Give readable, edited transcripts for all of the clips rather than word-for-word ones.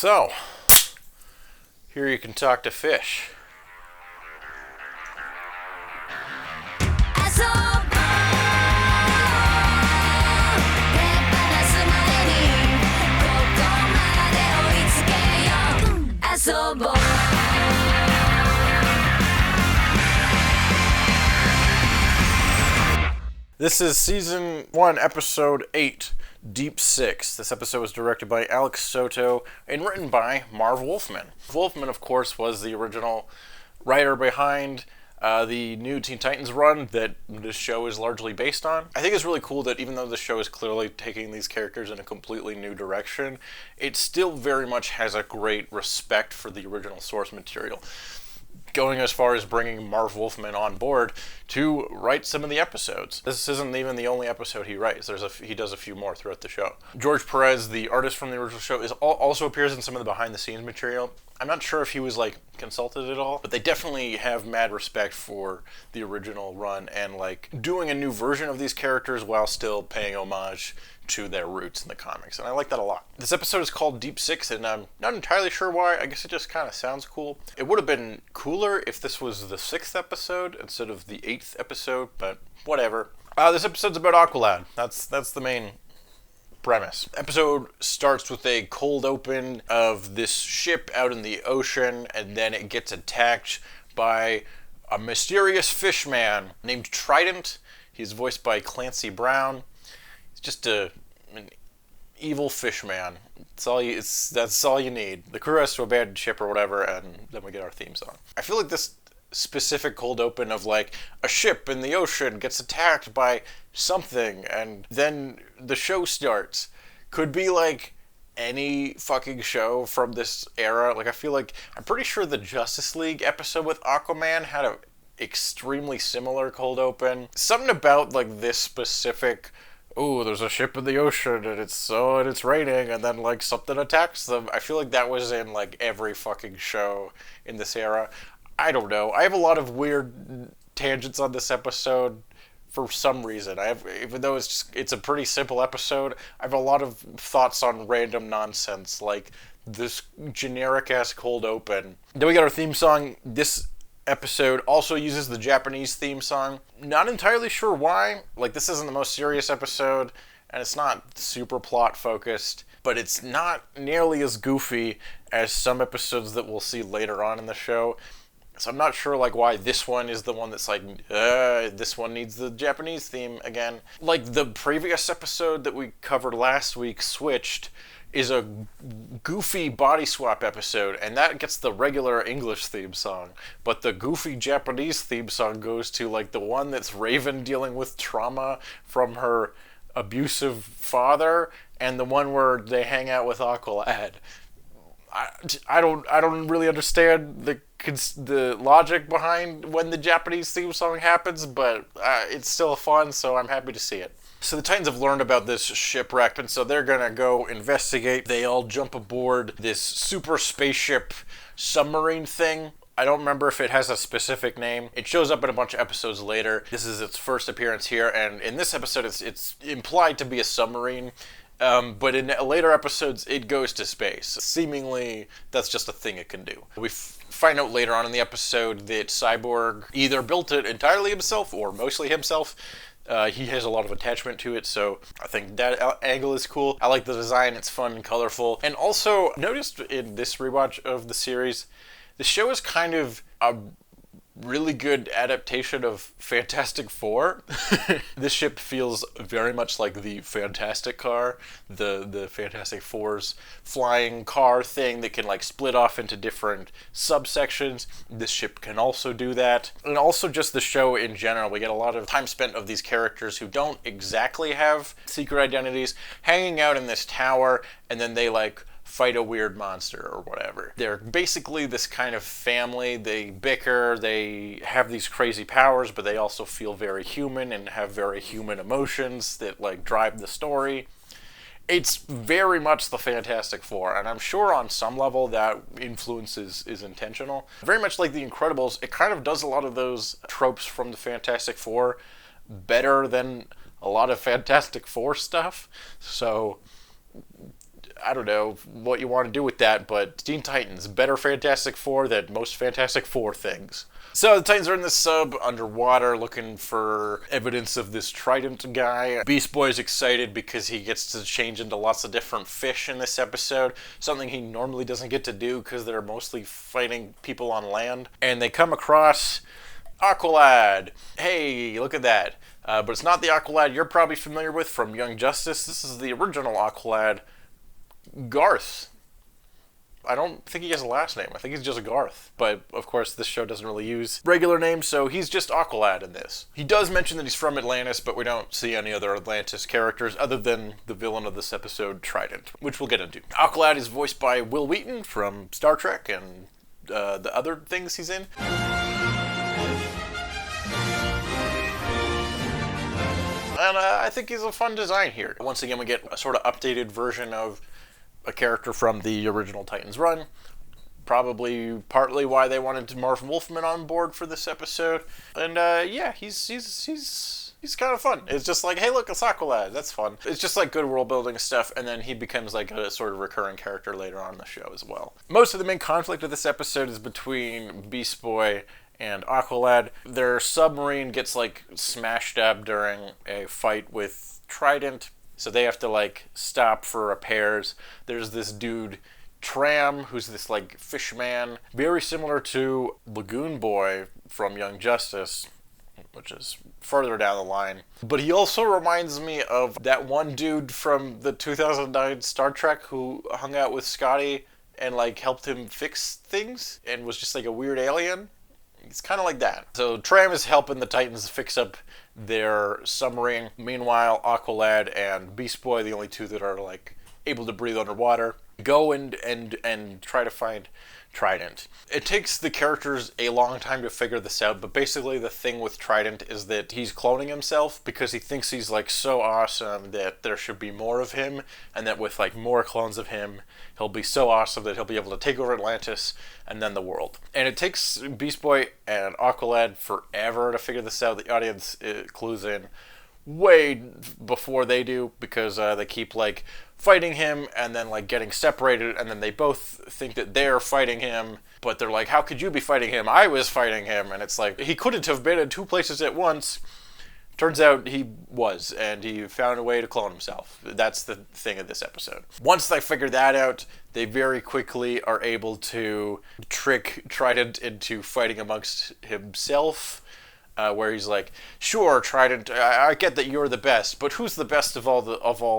So, here you can talk to fish. This is Season 1, Episode 8, Deep 6. This episode was directed by Alex Soto and written by Marv Wolfman. Wolfman, of course, was the original writer behind the new Teen Titans run that this show is largely based on. I think it's really cool that even though the show is clearly taking these characters in a completely new direction, it still very much has a great respect for the original source material, going as far as bringing Marv Wolfman on board to write some of the episodes. This isn't even the only episode he writes. He does a few more throughout the show. George Perez, the artist from the original show, also appears in some of the behind-the-scenes material. I'm not sure if he was consulted at all, but they definitely have mad respect for the original run and doing a new version of these characters while still paying homage to their roots in the comics, and I like that a lot. This episode is called Deep 6, and I'm not entirely sure why. I guess it just kind of sounds cool. It would have been cooler if this was the 6th episode instead of the 8th episode, but whatever. This episode's about Aqualad. That's the main premise. Episode starts with a cold open of this ship out in the ocean, and then it gets attacked by a mysterious fish man named Trident. He's voiced by Clancy Brown. He's just an evil fish man. That's all you need. The crew has to abandon ship or whatever, and then we get our theme song. I feel like this specific cold open of a ship in the ocean gets attacked by something and then the show starts could be any fucking show from this era. I feel I'm pretty sure the Justice League episode with Aquaman had a extremely similar cold open. Something about this specific, oh, there's a ship in the ocean and it's raining and then something attacks them. I feel that was in every fucking show in this era. I don't know. I have a lot of weird tangents on this episode for some reason. Even though it's a pretty simple episode, I have a lot of thoughts on random nonsense, like this generic-ass cold open. Then we got our theme song. This episode also uses the Japanese theme song. Not entirely sure why. This isn't the most serious episode, and it's not super plot-focused, but it's not nearly as goofy as some episodes that we'll see later on in the show. So I'm not sure why this one is the one that's this one needs the Japanese theme again. The previous episode that we covered last week, Switched, is a goofy body swap episode, and that gets the regular English theme song. But the goofy Japanese theme song goes to the one that's Raven dealing with trauma from her abusive father, and the one where they hang out with Aqualad. I don't really understand the logic behind when the Japanese theme song happens, but it's still fun, so I'm happy to see it. So the Titans have learned about this shipwreck, and so they're gonna go investigate. They all jump aboard this super spaceship submarine thing. I don't remember if it has a specific name. It shows up in a bunch of episodes later. This is its first appearance here, and in this episode it's implied to be a submarine. But in later episodes, it goes to space. Seemingly, that's just a thing it can do. We find out later on in the episode that Cyborg either built it entirely himself or mostly himself. He has a lot of attachment to it, so I think that angle is cool. I like the design. It's fun and colorful. And also, noticed in this rewatch of the series, the show is kind of a really good adaptation of Fantastic Four. This ship feels very much like the Fantastic Car, the Fantastic Four's flying car thing that can split off into different subsections. This ship can also do that. And also just the show in general, we get a lot of time spent of these characters who don't exactly have secret identities hanging out in this tower, and then they fight a weird monster or whatever. They're basically this kind of family. They bicker, they have these crazy powers, but they also feel very human and have very human emotions that drive the story. It's very much the Fantastic Four, and I'm sure on some level that influence is intentional. Very much like The Incredibles, it kind of does a lot of those tropes from the Fantastic Four better than a lot of Fantastic Four stuff. So I don't know what you want to do with that, but Teen Titans, better Fantastic Four than most Fantastic Four things. So the Titans are in the sub underwater looking for evidence of this Trident guy. Beast Boy is excited because he gets to change into lots of different fish in this episode, something he normally doesn't get to do because they're mostly fighting people on land. And they come across Aqualad. Hey, look at that. But it's not the Aqualad you're probably familiar with from Young Justice. This is the original Aqualad, Garth. I don't think he has a last name. I think he's just Garth. But, of course, this show doesn't really use regular names, so he's just Aqualad in this. He does mention that he's from Atlantis, but we don't see any other Atlantis characters other than the villain of this episode, Trident, which we'll get into. Aqualad is voiced by Will Wheaton from Star Trek and the other things he's in. And I think he's a fun design here. Once again, we get a sort of updated version of a character from the original Titans run. Probably partly why they wanted Marv Wolfman on board for this episode. And yeah, he's kind of fun. It's just like, hey, look, it's Aqualad. That's fun. It's just like good world building stuff, and then he becomes like a sort of recurring character later on in the show as well. Most of the main conflict of this episode is between Beast Boy and Aqualad. Their submarine gets like smashed up during a fight with Trident, so they have to like stop for repairs. There's this dude Tram, who's this like fish man, very similar to Lagoon Boy from Young Justice, which is further down the line. But he also reminds me of that one dude from the 2009 Star Trek who hung out with Scotty and like helped him fix things and was just like a weird alien. It's kind of like that. So Tram is helping the Titans fix up their submarine. Meanwhile, Aqualad and Beast Boy, the only two that are like able to breathe underwater, go and try to find Trident. It takes the characters a long time to figure this out, but basically the thing with Trident is that he's cloning himself because he thinks he's like so awesome that there should be more of him, and that with like more clones of him, he'll be so awesome that he'll be able to take over Atlantis and then the world. And it takes Beast Boy and Aqualad forever to figure this out. The audience clues in way before they do because they keep like fighting him and then like getting separated, and then they both think that they're fighting him, but they're like, how could you be fighting him? I was fighting him. And it's like, he couldn't have been in two places at once. Turns out he was, and he found a way to clone himself. That's the thing of this episode. Once they figure that out, they very quickly are able to trick Trident into fighting amongst himself. Where he's like, sure, Trident, I get that you're the best, but who's the best of all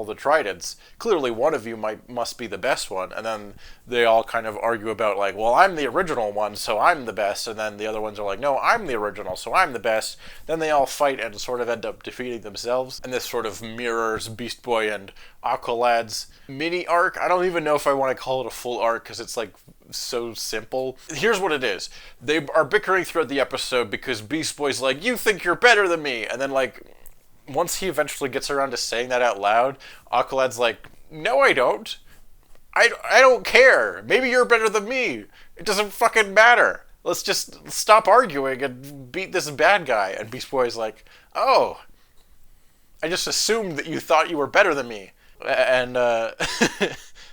the Tridents? Clearly one of you must be the best one. And then they all kind of argue about like, well, I'm the original one, so I'm the best. And then the other ones are like, no, I'm the original, so I'm the best. Then they all fight and sort of end up defeating themselves. And this sort of mirrors Beast Boy and Aqualad's mini arc. I don't even know if I want to call it a full arc because it's like so simple. Here's what it is. They are bickering throughout the episode because Beast Boy's like, you think you're better than me. And then like, once he eventually gets around to saying that out loud, Aqualad's like, no, I don't. I don't care. Maybe you're better than me. It doesn't fucking matter. Let's just stop arguing and beat this bad guy. And Beast Boy's like, oh, I just assumed that you thought you were better than me. And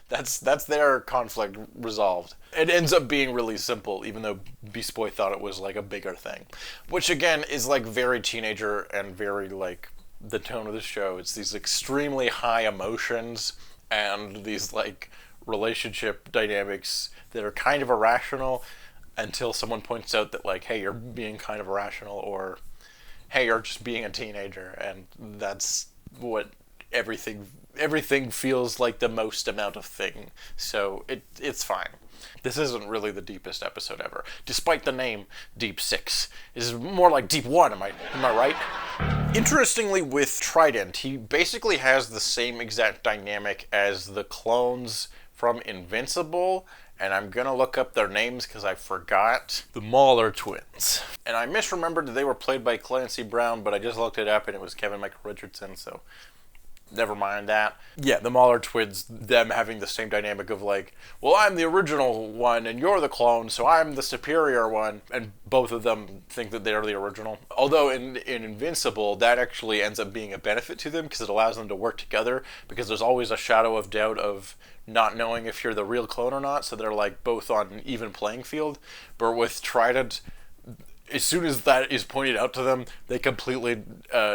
that's their conflict resolved. It ends up being really simple, even though Beast Boy thought it was like a bigger thing. Which again is like very teenager and very like the tone of the show. It's these extremely high emotions and these like relationship dynamics that are kind of irrational until someone points out that like, hey, you're being kind of irrational, or hey, you're just being a teenager, and that's what everything feels like the most amount of thing. So it's fine. This isn't really the deepest episode ever, despite the name Deep 6. This is more like Deep 1, am I right? Interestingly, with Trident, he basically has the same exact dynamic as the clones from Invincible, and I'm gonna look up their names because I forgot. The Mauler twins. And I misremembered that they were played by Clancy Brown, but I just looked it up and it was Kevin Michael Richardson, so never mind that. Yeah, the Mauler twins, them having the same dynamic of like, well, I'm the original one and you're the clone, so I'm the superior one, and both of them think that they're the original. Although in Invincible, that actually ends up being a benefit to them because it allows them to work together, because there's always a shadow of doubt of not knowing if you're the real clone or not, so they're like both on an even playing field. But with Trident, as soon as that is pointed out to them, they completely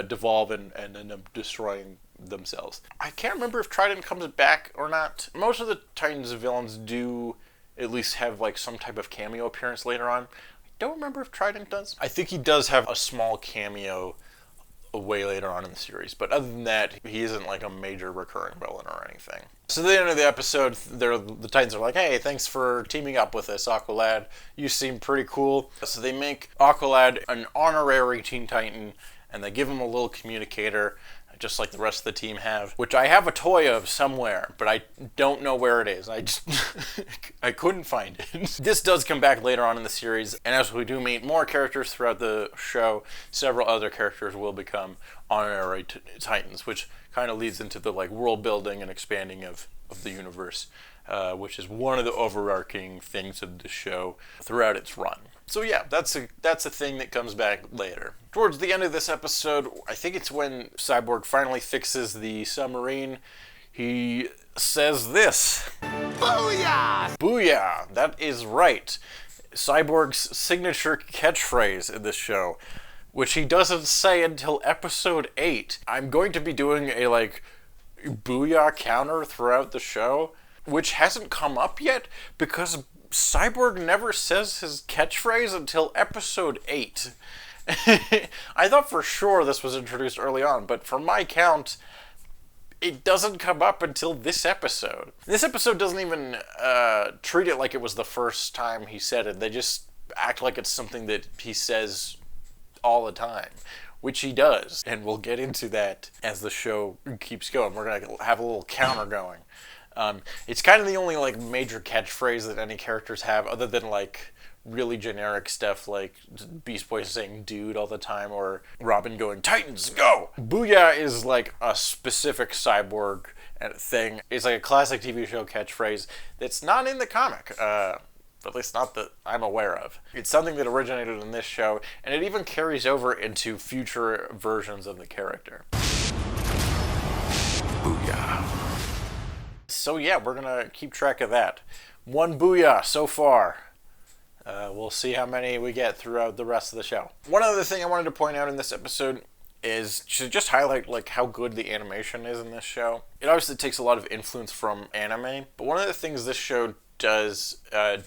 devolve and end up destroying themselves. I can't remember if Trident comes back or not. Most of the Titans villains do at least have like some type of cameo appearance later on. I don't remember if Trident does. I think he does have a small cameo way later on in the series, but other than that, he isn't like a major recurring villain or anything. So at the end of the episode, the Titans are like, hey, thanks for teaming up with us, Aqualad. You seem pretty cool. So they make Aqualad an honorary Teen Titan, and they give him a little communicator, just like the rest of the team have, which I have a toy of somewhere, but I don't know where it is. I couldn't find it. This does come back later on in the series, and as we do meet more characters throughout the show, several other characters will become honorary Titans, which kind of leads into the like world building and expanding of the universe, which is one of the overarching things of the show throughout its run. So yeah, that's a thing that comes back later. Towards the end of this episode, I think it's when Cyborg finally fixes the submarine, he says this. Booyah! Booyah! That is right. Cyborg's signature catchphrase in this show, which he doesn't say until episode 8. I'm going to be doing a like booyah counter throughout the show, which hasn't come up yet because Cyborg never says his catchphrase until episode 8. I thought for sure this was introduced early on, but from my count, it doesn't come up until this episode. This episode doesn't even treat it like it was the first time he said it. They just act like it's something that he says all the time, which he does. And we'll get into that as the show keeps going. We're going to have a little counter going. It's kind of the only like major catchphrase that any characters have, other than like really generic stuff like Beast Boy saying dude all the time, or Robin going Titans go. Booyah is like a specific Cyborg thing. It's like a classic TV show catchphrase that's not in the comic, at least not that I'm aware of. It's something that originated in this show, and it even carries over into future versions of the character. Booyah. So yeah, we're gonna keep track of that. 1 booyah so far. We'll see how many we get throughout the rest of the show. One other thing I wanted to point out in this episode is to just highlight like how good the animation is in this show. It obviously takes a lot of influence from anime, but one of the things this show does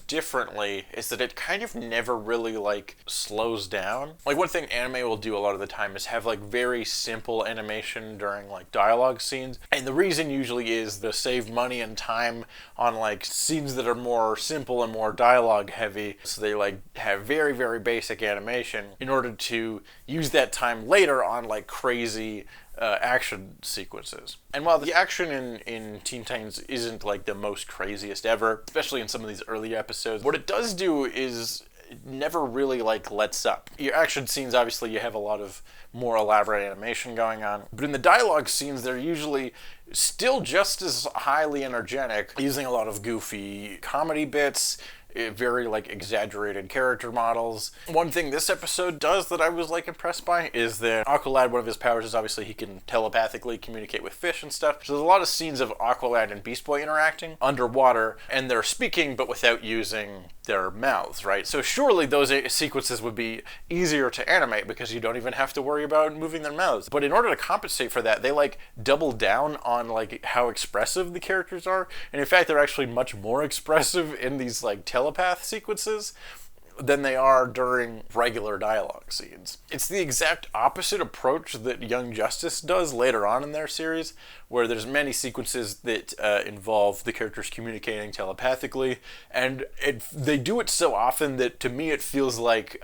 differently is that it kind of never really like slows down. Like one thing anime will do a lot of the time is have like very simple animation during like dialogue scenes, and the reason usually is to save money and time on like scenes that are more simple and more dialogue heavy, so they like have very very basic animation in order to use that time later on like crazy action sequences. And while the action in Teen Titans isn't like the most craziest ever, especially in some of these early episodes, what it does do is it never really like lets up. Your action scenes, obviously you have a lot of more elaborate animation going on, but in the dialogue scenes they're usually still just as highly energetic, using a lot of goofy comedy bits, very like exaggerated character models. One thing this episode does that I was like impressed by is that Aqualad, one of his powers is obviously he can telepathically communicate with fish and stuff. So there's a lot of scenes of Aqualad and Beast Boy interacting underwater, and they're speaking but without using their mouths, right? So surely those sequences would be easier to animate because you don't even have to worry about moving their mouths. But in order to compensate for that, they like double down on like how expressive the characters are, and in fact they're actually much more expressive in these like telepath sequences than they are during regular dialogue scenes. It's the exact opposite approach that Young Justice does later on in their series, where there's many sequences that involve the characters communicating telepathically, and they do it so often that to me it feels like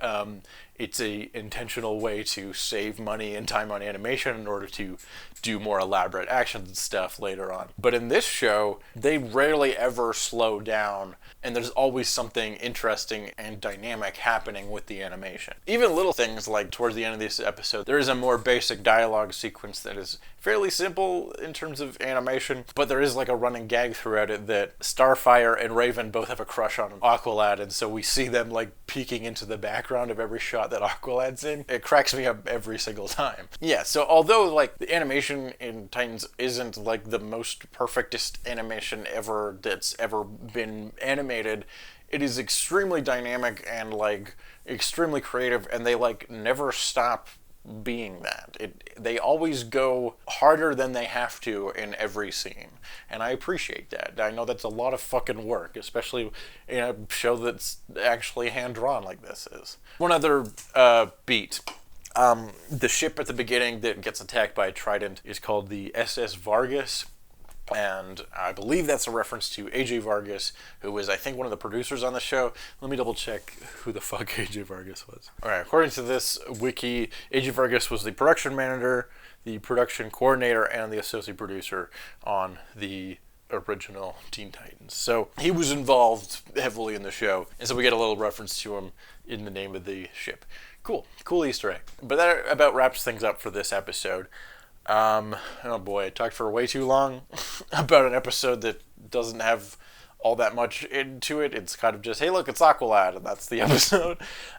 it's a intentional way to save money and time on animation in order to do more elaborate action stuff later on. But in this show, they rarely ever slow down, and there's always something interesting and dynamic happening with the animation. Even little things like towards the end of this episode, there is a more basic dialogue sequence that is fairly simple in terms of animation, but there is like a running gag throughout it that Starfire and Raven both have a crush on Aqualad, and so we see them like peeking into the background of every shot that Aqualad's in. It cracks me up every single time. Yeah, so although like the animation in Titans isn't like the most perfectest animation ever that's ever been animated, it is extremely dynamic and like extremely creative, and they like never stop being that. They always go harder than they have to in every scene, and I appreciate that. I know that's a lot of fucking work, especially in a show that's actually hand-drawn like this is. One other beat. The ship at the beginning that gets attacked by a Trident is called the SS Vargas, and I believe that's a reference to AJ Vargas, who was, I think, one of the producers on the show. Let me double check who the fuck AJ Vargas was. Alright, according to this wiki, AJ Vargas was the production manager, the production coordinator, and the associate producer on the original Teen Titans. So he was involved heavily in the show, and so we get a little reference to him in the name of the ship. Cool Easter egg. But that about wraps things up for this episode. Oh boy, I talked for way too long about an episode that doesn't have all that much into it. It's kind of just, hey look, it's Aqualad, and that's the episode.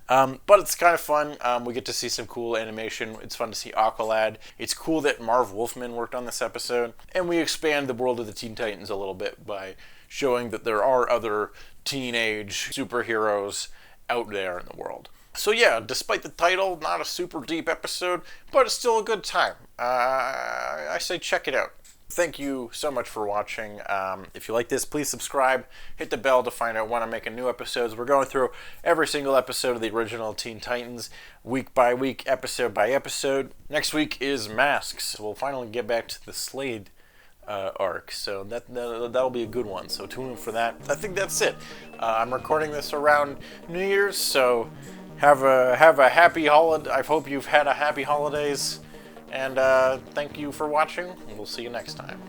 But it's kind of fun. We get to see some cool animation. It's fun to see Aqualad. It's cool that Marv Wolfman worked on this episode. And we expand the world of the Teen Titans a little bit by showing that there are other teenage superheroes out there in the world. So yeah, despite the title, not a super deep episode, but it's still a good time. I say check it out. Thank you so much for watching. If you like this, please subscribe. Hit the bell to find out when I'm making new episodes. We're going through every single episode of the original Teen Titans, week by week, episode by episode. Next week is Masks. We'll finally get back to the Slade arc, so that'll be a good one, so tune in for that. I think that's it. I'm recording this around New Year's, so have a happy holiday. I hope you've had a happy holidays, and thank you for watching, and we'll see you next time.